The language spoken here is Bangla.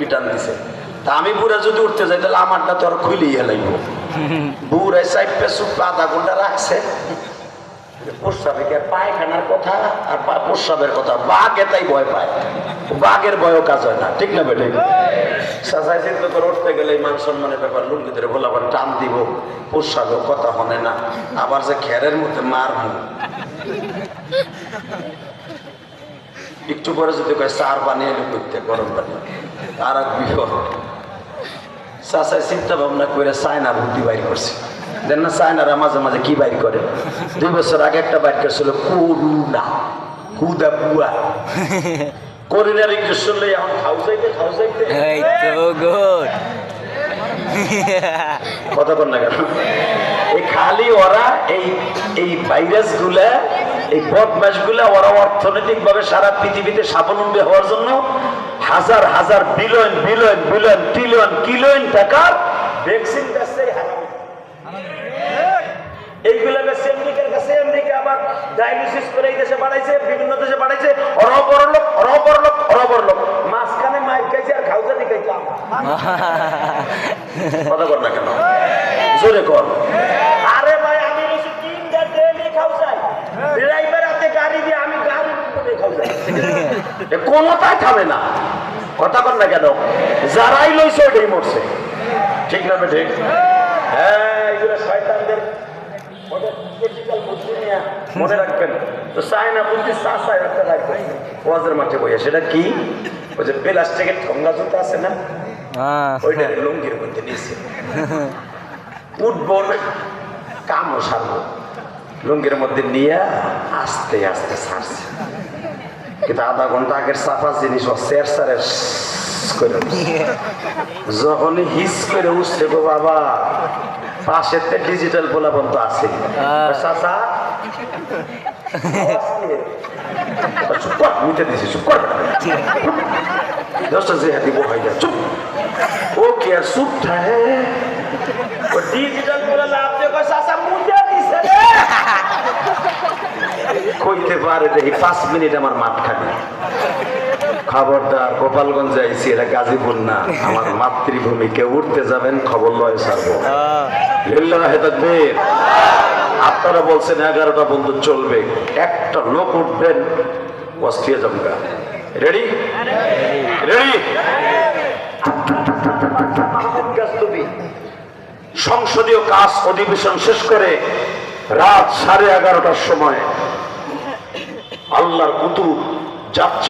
টুপি টান দিছে। তা আমি বুড়া যদি উঠতে যাই তাহলে আমারটা তো আর খুইলেই হেলাইব। বুড়ায় চাইপে চুপে আধা ঘন্টা রাখছে। প্রস্রাবে কি আর পায়খানার কথা আর প্রস্রাবের কথা, বাঘ এটাই ভয় পায়, বাঘের ভয়ও কাজ হয় না, ঠিক না বেটে? সাজাই চিন্তা করে উঠতে গেলে মান সম্মানের ব্যাপার, লুঙ্গি ধরে বলাবার টান দিব, প্রস্রাবেও কথা হনে না, আবার যে খেরের মধ্যে মারবো। একটু পরে যদি কয় চার পানি এলো করতে, গরম পানি, আর এক বিপদ। চাচাই চিন্তা ভাবনা করে চায়না বুদ্ধি বাইর করছে। দেন না চায়নারা মাঝে মাঝে কি বাইর করে, 2 বছর আগে একটা বাইর করছিল করুণা, কুদা বুয়া। করুণার ইংলিশ শুনলে এখন খাও যাইতে কথা বল না কেন? এই খালি ওরা এই ভাইরাস গুলা, এই বদমাস গুলা, ওরা অর্থনৈতিক ভাবে সারা পৃথিবীতে স্বাবলম্বী হওয়ার জন্য হাজার হাজার বিলিয়ন বিলিয়ন বিলিয়ন ট্রিলিয়ন কিলিয়ন টাকার ভ্যাকসিন বেচছে। এইগুলা বেচছে আমেরিকার কাছে, আমেরিকা আবার ডায়ালিসিস করে এই দেশে বাড়াইছে, বিভিন্ন দেশে বাড়াইছে। ওরাও বড় লোক, ওরাও বড় লোক, ওরাও বড় লোক। মাঝখানে মাইক খাইছে আর খাউজানি খাইছে। কথা বল না কেন? জোরে কর। আরে ভাই আমি বেশি 3টা ডেলি খাউজাই, ড্রাইভার হাতে গাড়ি দিয়ে আমি গাড়ি করে খাউজাই, কোনটাই খাবে না। কথা বল না কেন? যারাই লইছে ওটাই মরছে, ঠিক না বেঠে? হ্যাঁ, এগুলো শয়তানদের মনে রাখবেন। তো চায়না বুদ্ধি চাষায় একটা রাখবেন ওয়াজের মাঠে বইয়া। সেটা কি? ওই যে প্লাস্টিকের ঠোঙ্গা জুতা আছে না, ওইটা লুঙ্গির মধ্যে নিয়েছে। উঠবো কামও সারবো, লুঙ্গির মধ্যে নিয়ে আস্তে আস্তে ছাড়ছে। কিন্তু আধা ঘন্টা আগের চাপা জিনিস চের সারে করে যখনই হিস করে উঠছে গো বাবা, পাশের ডিজিটাল পোলাপন তো আছে। চাচা চুপ কর, মিটে দিছি, চুপ কর, দশটা যে দিব হয়ে যায়, চুপ। ও কি আর চুপটা? ও ডিজিটাল পোলা লাভ দেখো চাচা মুটে দিছে রে। কইতে পারে দেখি 5 মিনিট আমার মাঠ খালি। খবরদার, গোপালগঞ্জে আইছি, এটা গাজীপুর না, আমার মাতৃভূমি। কেউ উঠতে যাবেন খবর লয় ছাড়বো। লিল্লাহি তাকবীর। আপনারা বলছেন 11টা বন্ধু চলবে, একটা লোক উঠবেন অস্ট্রিয়া জমকা। Ready ready? সংসদীয় কাজ অধিবেশন শেষ করে রাত 11:30টার সময় আল্লাহর কুতুব যাচ্ছে।